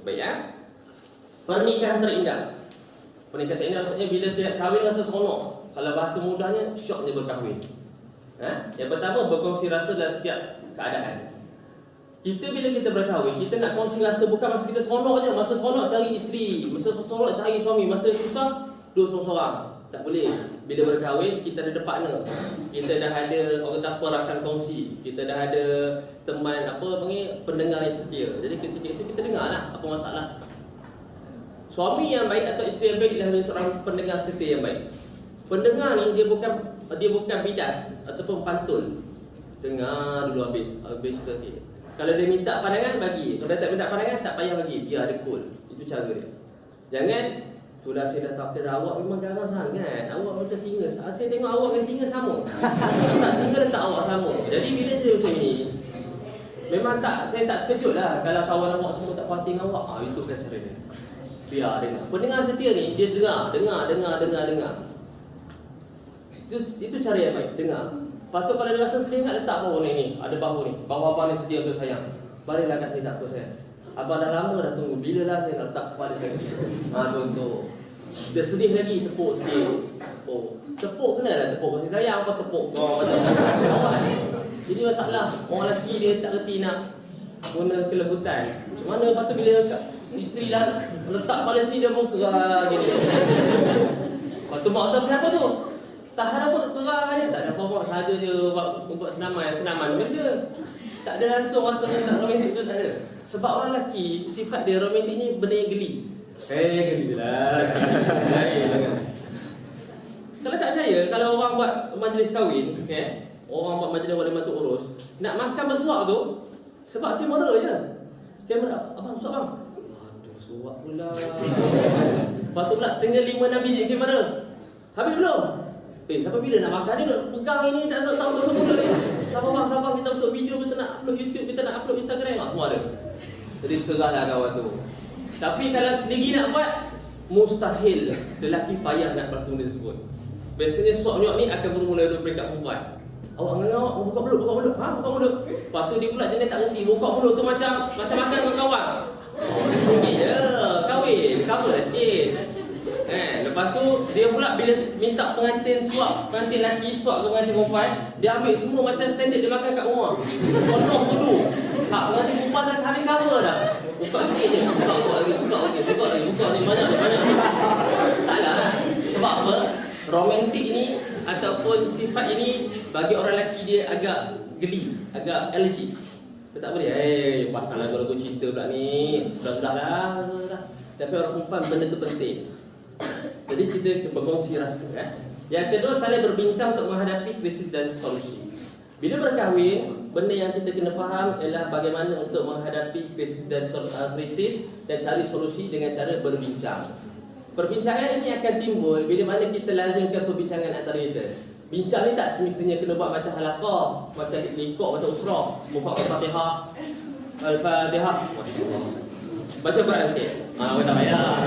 Baik ya. Pernikahan terindah. Pernikahan terindah maksudnya bila tiap kahwin rasa seronok. Kalau bahasa mudahnya, syoknya berkahwin. Yang pertama, berkongsi rasa dalam setiap keadaan. Kita bila kita berkahwin, kita nak kongsi rasa bukan masa kita seronok je. Masa seronok cari isteri, masa seronok cari suami, masa susah duduk seorang-seorang. Tak boleh. Bila berkahwin, kita ada partner. Kita dah ada orang kata rakan kongsi. Kita dah ada teman pendengar yang setia. Jadi ketika itu kita dengarlah apa masalah. Suami yang baik atau isteri yang baik adalah seorang pendengar setia yang baik. Pendengar ni dia bukan bidas ataupun pantun. Dengar dulu habis tu. Kalau dia minta pandangan, bagi. Kalau dia tak minta pandangan, tak payah bagi. Dia ada cool. Itu cara dia. Jangan, itulah saya dah tahu awak memang garang sangat. Awak macam singa. Saya tengok awak dengan singa sama. Tak, singa dan tak awak sama. Jadi bila dia macam ni, memang saya tak terkejut lah kalau kawan awak semua tak puas hati dengan awak. Itu kan cara dia. Biar dengar. Pendengar setia ni, dia dengar. Itu cara yang baik, dengar. Lepas tu kalau dia rasa sedih nak letak bahu ni, ada bahu ni. Bahu abang ni sedia untuk sayang. Marilah kat sini tak apa saya. Abang dah lama dah tunggu. Bila lah saya nak letak kepada saya. Contoh. Dia sedih lagi, tepuk sikit. Tepuk kenalah tepuk kasih sayang. Kau tepuk kau macam kawan. Jadi masalah, orang lelaki dia tak reti nak guna kelembutan. Macam mana lepas tu bila isteri dah letak pada sini dia pun kerah gitu. Lepas tu mak kata kenapa tu? Tahan apa kerah je, tak ada apa-apa sahaja je buat senaman benda. Tak ada langsung rasa tak romantik tu, tak ada. Sebab orang lelaki sifat dia romantik ni benda yang geli. Geli lah. Kalau tak percaya, kalau orang buat majlis kahwin, orang buat majlis walimah tu urus, nak makan bersuap tu sebab kamera je. Kamera, abang suap bang. Aduh, suap pula. Lepas tu pula tinggal 5-6 biji kamera. Habis belum? Sampai bila nak makan dia pegang ini tak tahu semua ni. Sabar kita masuk video, kita nak upload YouTube, kita nak upload Instagram, semua ada. Jadi kerahlah kawan tu. Tapi kalau sendiri nak buat, mustahil lelaki payah nak berlaku benda tersebut. Biasanya suap nyok ni akan bermula dari peringkat perempuan. Awak dengan awak buka mulut. Buka mulut. Lepas tu dia pula jenis tak reti. Buka mulut tu macam makan dengan kawan. Sikit je, kahwin, cover lah sikit. Lepas tu dia pula bila minta pengantin lelaki suap ke pengantin perempuan, dia ambil semua macam standard dia makan kat rumah. Penuh dulu. Pengantin perempuan dah habis cover dah. Buka sikit je. Buka lagi. Banyak. Salah lah. Sebab apa? Romantik ni ataupun sifat ini bagi orang lelaki dia agak geli, agak allergic. Dia tak boleh. Pasal lagu-lagu cinta pula ni. Dah. Tapi orang perempuan benda tu penting. Jadi kita berkongsi rasa. Yang kedua, saling berbincang untuk menghadapi krisis dan solusi. Bila berkahwin, benda yang kita kena faham ialah bagaimana untuk menghadapi krisis dan cari solusi dengan cara berbincang. Perbincangan ini akan timbul bila mana kita lazimkan perbincangan antara kita. Bincang ni tak semestinya kena buat macam halaqah, macam likok, macam usrah. Buka Al-Fatihah, Masya Allah. Baca Quran sikit. Tak payah.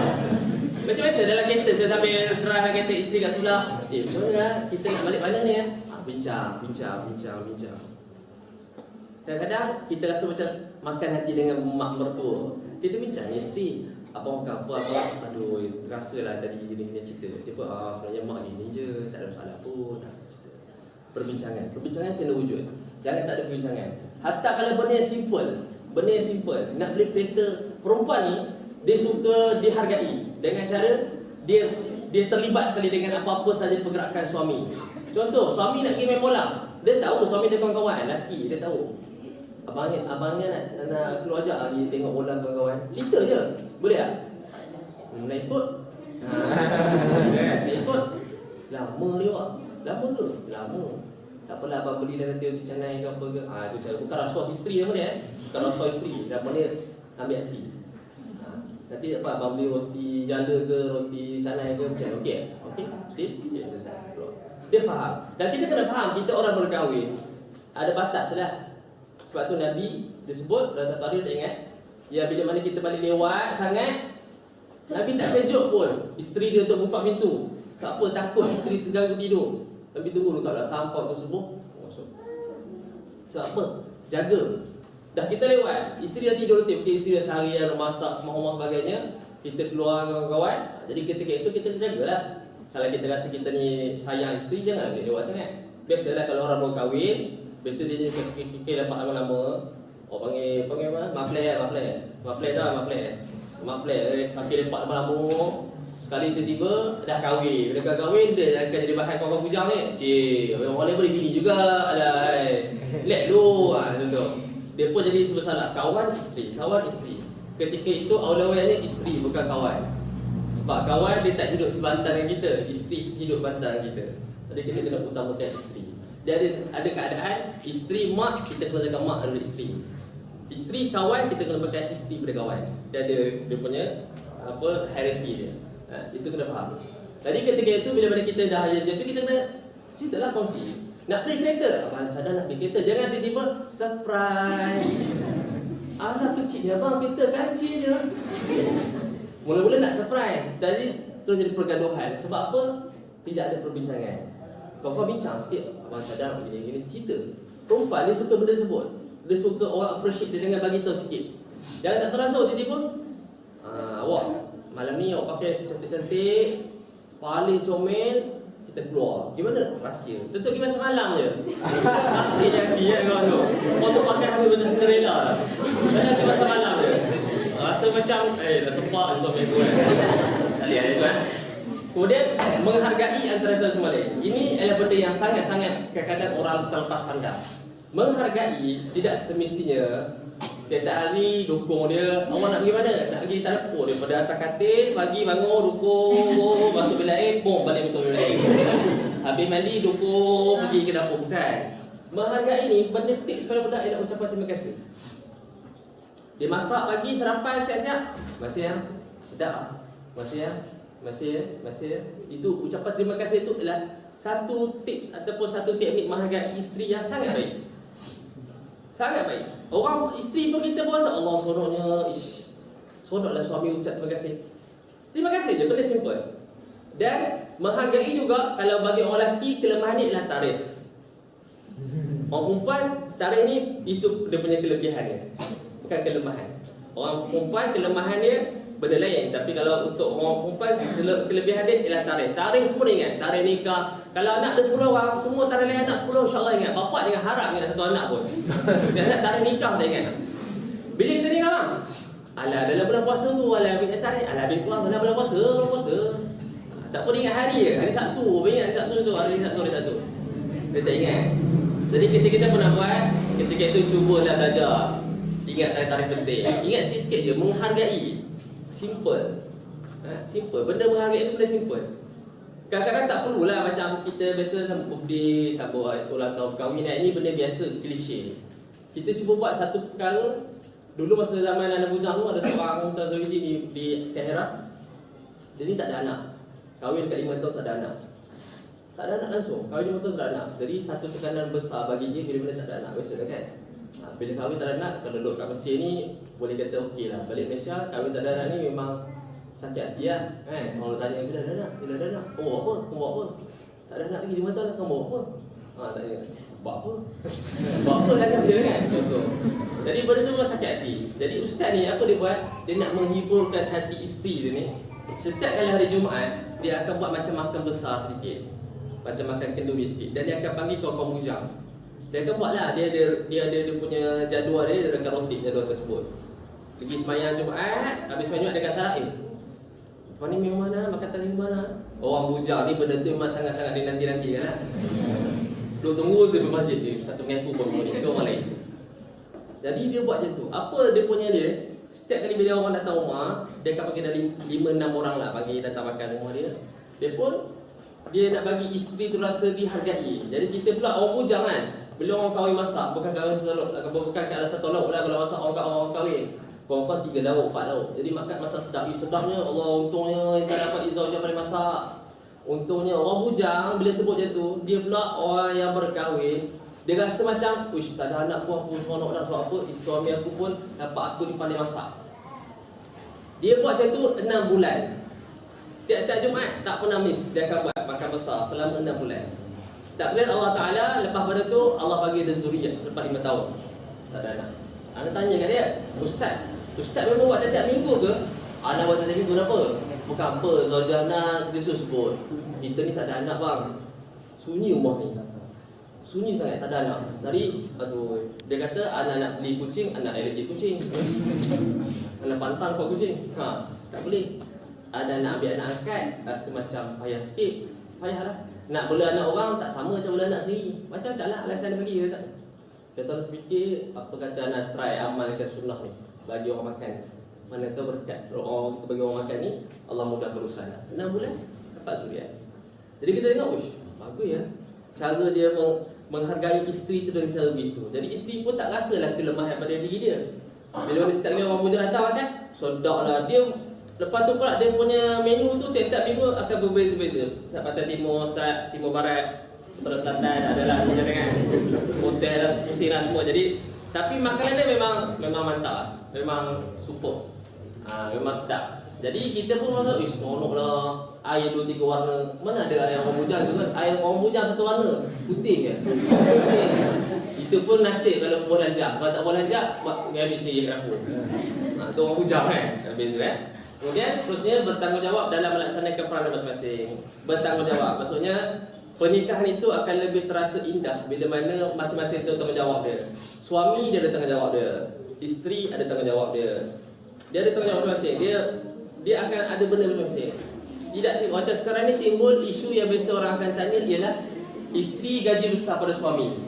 Macam biasa dalam kereta, saya sambil kerah kereta isteri kat sebelah. Macam mana kita nak balik mana ni? Bincang. Kadang-kadang kita rasa macam makan hati dengan mak mertua. Kita bincang isteri, abang apa. Aduh, rasalah tadi gini cerita. Dia pun sebenarnya mak ni je, tak ada masalah pun. Perbincangan kena wujud. Jangan tak ada perbincangan. Hatta kalau benda yang simple, nak beli kereta, perempuan ni dia suka dihargai dengan cara dia terlibat sekali dengan apa-apa saja pergerakan suami. Contoh, suami nak pergi main bola, dia tahu suami dia kawan-kawan, lelaki dia tahu. Abangnya nak keluar ajak lagi tengok bola kawan-kawan. Cerita je. Boleh tak? Nak ikut? Nak ikut? Lama dia awak. Lama ke? Lama. Tak apalah abang beli dah nanti untuk canai ke apa ke. Itu cara. Bukan rasuah isteri nama dia. Bukan rasuah isteri. Dah mana ambil hati. Nanti apa abang beli roti jala ke, roti canai ke macam okey. Dia selesai. Dia faham. Dan kita kena faham, kita orang berkahwin ada batas lah. Sebab tu Nabi disebut dalam satu hadis, tak ingat, ya bila mana kita balik lewat sangat, Nabi tak kejut pun isteri dia untuk buka pintu. Tak apa, takut isteri terganggu tidur. Nabi tunggu kalau sampah tu subuh masuk. Sebab apa? Jaga. Dah kita lewat, isteri dah tidur letih, isteri dah seharian masak, rumah sebagainya, kita keluar dengan kawan-kawan. Jadi ketika itu kita sejagalah. Kalau kita rasa kita ni sayang isteri, jangan ambil lewat sangat. Biasalah kalau orang baru kahwin, biasa dia kekil dapat lama-lama. Orang panggil apa? Maplay kaki lepak lama-lama. Sekali tiba-tiba dah kahwin. Bila kahwin dia akan jadi bahan kawan bujang ni. Cik, orang boleh bini juga. Alai. Lek lu. Contoh. Dia pun jadi sebesalah kawan isteri. Ketika itu aulawiyahnya isteri bukan kawan. Sebab kawan dia tak hidup sebantar dengan kita, isteri hidup bantar dengan kita. Jadi kita kena utamakan isteri. Dia ada keadaan isteri mak, kita kena jaga mak daripada isteri. Isteri kawan, kita kena pakai isteri pada kawan. Dia punya hierarchy dia. Itu kena faham. Jadi ketika itu bila mana kita dah jatuh, kita kena ceritalah kongsi. Nak beli kereta? Abang cadang nak beli kereta. Jangan tiba-tiba surprise. Alah kecil dia abang, kereta kancil je. Mula-mula nak surprise. Jadi terus jadi pergaduhan. Sebab apa? Tidak ada perbincangan. Kau bincang sikit. Abang cadang begini-gini. Cerita. Perempuan dia suka benda sebut. Dia suka orang appreciate dia dengan bagi tahu sikit. Jangan tak terasa tiba-tiba awak malam ni awak pakai cantik-cantik, paling comel, kita keluar. Gimana? Rahsia. Tentu gimana semalam je. Dia jadi kau tu. Kau tu pakai habis macam Cinderella lah. Jangan gimana semalam je. Rasa macam dah sempat suami aku kan. Tak lihat tu kan. Kemudian menghargai antara satu sama lain. Ini adalah benda yang sangat-sangat kadang-kadang orang terlepas pandang. Menghargai tidak semestinya tiap hari dukung dia. Awak nak pergi mana? Nak pergi telefon dia pada atas katil, pagi bangun dukung, masuk bilik air, bom balik masuk bilik air. Habis mandi dukung, pergi ke dapur. Bukan. Menghargai ini benda tips pada budak ialah ucapan terima kasih. Dia masak pagi, sarapan siap-siap. Masih ya? Sedap ah. Masih ya? Masih ya? Itu ucapan terima kasih itu adalah satu tips ataupun satu teknik menghargai isteri yang sangat baik. Sangat baik. Orang isteri pun kita pun rasa Allah seronoknya. Seronoklah suami ucap terima kasih. Terima kasih je, benda simple. Dan menghargai juga kalau bagi orang lelaki kelemahan ni adalah tarikh. Orang perempuan tarikh ni itu dia punya kelebihan dia. Bukan kelemahan. Orang perempuan kelemahan dia benda lain. Tapi kalau untuk orang perempuan kelebihan dia ialah tarikh. Tarikh semua ingat. Tarikh nikah. Kalau anak ada 10 orang, semua tarikh lain anak 10 insya-Allah ingat. Bapak jangan harap ingat satu anak pun. Jangan tarikh nikah tak ingat. Bila kita nikah bang? Alah dalam bulan puasa tu alah ambil tarikh. Alah ambil puasa dalam bulan puasa. Tak pun ingat hari je. Hari Sabtu. Ingat hari Sabtu tu. Hari Sabtu. Dia tak ingat. Jadi kita pun nak buat. Ketika itu cubalah belajar. Ingat tarikh penting. Ingat sikit je. Menghargai. Simple. Simple. Benda menghargai itu benda simple. Kadang-kadang tak perlulah macam kita biasa sambut birthday, sambut ulang tahun perkahwinan. Ini benda biasa, klise. Kita cuba buat satu perkara. Dulu masa zaman anak bujang tu ada seorang Tuan Zawiji di Tehran. Dia ni tak ada anak. Kahwin dekat 5 tahun tak ada anak. Tak ada anak langsung. Kahwin 5 tahun tak ada anak. Jadi satu tekanan besar bagi dia bila tak ada anak. Biasa kan? Bila kahwin tak ada anak, kalau duduk kat Mesir ni boleh kata okey lah. Balik Malaysia, kahwin tak ada anak ni memang sakit hati lah kan? Orang tanya, bila ada anak? Kau buat apa? Tak ada anak lagi 5 tahun, kau buat apa? Tanya, buat apa? Buat apa dah dia kan? Contoh. Jadi benda tu memang sakit hati. Jadi ustaz ni apa dia buat? Dia nak menghiburkan hati isteri dia ni. Setiap kali hari Jumaat, dia akan buat macam makan besar sedikit. Macam makan kenduri sikit. Dan dia akan panggil kawan-kawan bujang. Dia akan buatlah, dia punya jadual dia akan rotik jadual tersebut. Pergi sembahyang Jumaat, habis sembahyang Jumaat dia akan sarap mana ni mana, makan tadi mana. Orang bujang ni benda tu memang sangat-sangat dinanti-nanti kan lah. Duduk tunggu tu di masjid ni, ustaz tu mengaku pun ni, itu orang lain. Jadi dia buat macam tu. Apa dia punya dia? Setiap kali bila orang datang rumah, dia akan panggil dari 5-6 orang lah bagi datang makan rumah dia. Dia pun dia nak bagi isteri tu rasa dihargai. Jadi kita pula orang bujang kan. Bila orang kahwin masak, bukan kahwin satu lauk, bukan kat satu lauk lah kalau masak orang kahwin. Perempuan 3 lauk, 4 lauk. Jadi makan masak sedap. Sedapnya Allah, untungnya kita dapat izah dia pandai masak. Untungnya orang bujang bila sebut macam tu, dia pula orang yang berkahwin, dia rasa macam, uish tak ada anak pun aku seronok dah. Sebab apa? Suami aku pun dapat aku ni pandai masak. Dia buat macam tu 6 bulan. Tiap-tiap Jumaat tak pernah miss. Dia akan buat makan besar selama 6 bulan. Tak boleh Allah Ta'ala lepas pada tu Allah bagi dia zuriat selepas 5 tahun. Tak ada anak. Anda tanya kat dia, Ustaz memang buat tiap minggu ke? Anda buat tiap minggu kenapa? Bukan apa, Zaujana dia sebut. Kita ni tak ada anak bang. Sunyi rumah ni. Sunyi sangat, tak ada anak. Jadi, dia kata anak nak beli kucing, anak allergic kucing. Anak pantang buat kucing. Tak boleh. Ada nak ambil anak angkat, semacam payah sikit. Payahlah. Nak bela anak orang tak sama macam bela anak sendiri. Macam-macam lah alasan dia bagi. Kita harus fikir apa kata anak try amalkan sunnah ni bagi orang makan. Mana tahu berkat orang kita bagi orang makan ni, Allah mudah urusan. 6 bulan dapat zuriat. Jadi kita tengok, bagus ya. Cara dia menghargai isteri tu dengan cara begitu. Jadi isteri pun tak rasalah kelemahan pada diri dia. Bila sekali orang muda datang makan, sedaplah dia. Lepas tu pula dia punya menu tu tiap-tiap minggu akan berbeza-beza. Saat Pantai Timur, saat Timur Barat, Utara Selatan adalah macam dengan hotel lah, pusing lah semua. Jadi tapi makanan dia memang mantap lah. Memang super. Memang sedap. Jadi kita pun rasa, seronok lah. Air 2-3 warna. Mana ada air orang bujang tu kan? Air orang bujang satu warna. Putih kan? Putih. Itu pun nasib kalau boleh lanjak. Kalau tak boleh lanjak, ambil sendiri kat dapur. Itu orang bujang kan? Beza kan? Kemudian seterusnya bertanggungjawab dalam melaksanakan peranan masing-masing. Bertanggungjawab maksudnya pernikahan itu akan lebih terasa indah bila mana masing-masing itu tanggungjawab dia. Suami dia ada tanggungjawab dia, isteri ada tanggungjawab dia. Dia ada tanggungjawab masing-masing. Dia akan ada benda masing-masing. Tidak macam sekarang ni timbul isu yang biasa orang akan tanya ialah isteri gaji besar pada suami.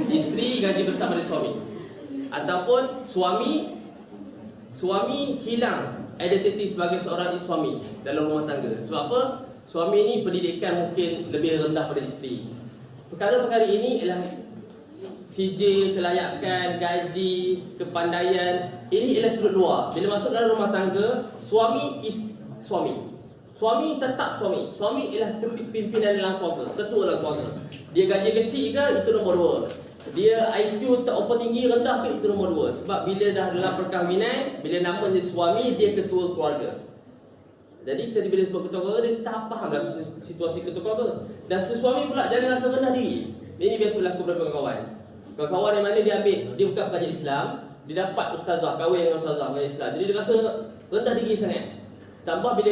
Isteri gaji besar pada suami. Ataupun suami hilang identiti sebagai seorang suami dalam rumah tangga. Sebab apa? Suami ni pendidikan mungkin lebih rendah pada isteri. Perkara-perkara ini ialah CJ, kelayakan, gaji, kepandaian. Ini ialah sudut luar. Bila masuk dalam rumah tangga, suami is suami. Suami tetap suami. Suami ialah pimpinan dalam keluarga, ketua dalam keluarga. Dia gaji kecil ke, itu nombor 2. Dia IQ tak apa tinggi, rendah ke, itu nombor 2. Sebab bila dah dalam perkahwinan, bila namanya suami, dia ketua keluarga. Jadi bila sebut ketua keluarga, dia tak faham dalam situasi ketua keluarga. Dan sesuami pula jangan rasa rendah diri. Ini biasa berlaku pada kawan-kawan. Kawan-kawan yang mana dia ambil, dia bukan pelajar Islam, dia dapat ustazah, kahwin dengan ustazah pelajar Islam. Jadi dia rasa rendah diri sangat. Tambah bila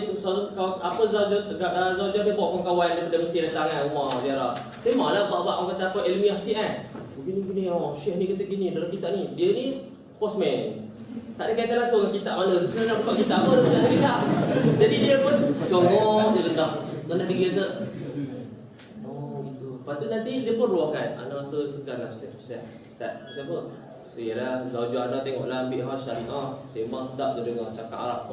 zaujah dia bawa kawan-kawan daripada Mesir datang kan, rumah ziarah. Sembang lah bab-bab orang kata apa ilmiah sikit kan. Begini-begini, Syekh ni kata gini dalam kitab ni. Dia ni postman. Tak ada kaitan langsung dengan kitab mana. Dia nak buka kitab apa, dia tak ada kitab. Jadi dia pun congok, dia rendah diri rasa. Gitu. Lepas tu nanti dia pun ruahkan. Ana rasa segan lah Ustaz. Siapa? Saya zaujah Ana tengoklah ambil syariah. Sembang sedap dia dengar cakap Arab.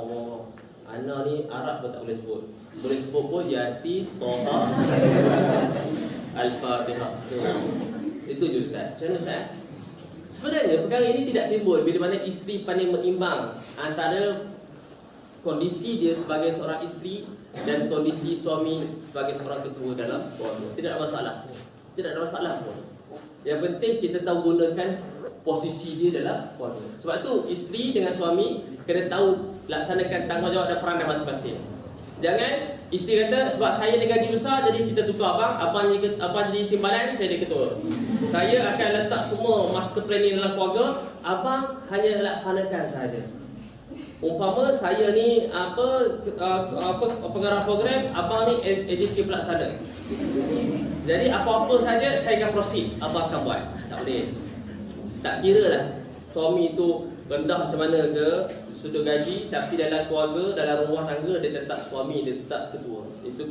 Ana ni Arab pun tak boleh sebut. Boleh sebut pun Yasin, Toha, Al-Fatihah. Itu je Ustaz. Macam mana Ustaz? Sebenarnya perkara ini tidak timbul bila mana isteri pandai mengimbang antara kondisi dia sebagai seorang isteri dan kondisi suami sebagai seorang ketua dalam keluarga. Tidak ada masalah. Tidak ada masalah pun. Yang penting kita tahu gunakan posisi dia dalam keluarga. Sebab tu isteri dengan suami kena tahu laksanakan tanggungjawab dan peranan masing-masing. Jangan isteri kata sebab saya ada gaji besar jadi kita tukar abang jadi timbalan, saya jadi ketua. Saya akan letak semua master planning dalam keluarga, abang hanya laksanakan saja. Umpama saya ni pengarah program, abang ni ADK pelaksana. Jadi apa-apa saja saya akan proceed, abang akan buat. Tak boleh. Tak kira lah suami tu rendah macam mana ke sudut gaji, tapi dalam keluarga, dalam rumah tangga dia tetap suami, dia tetap ketua. Itu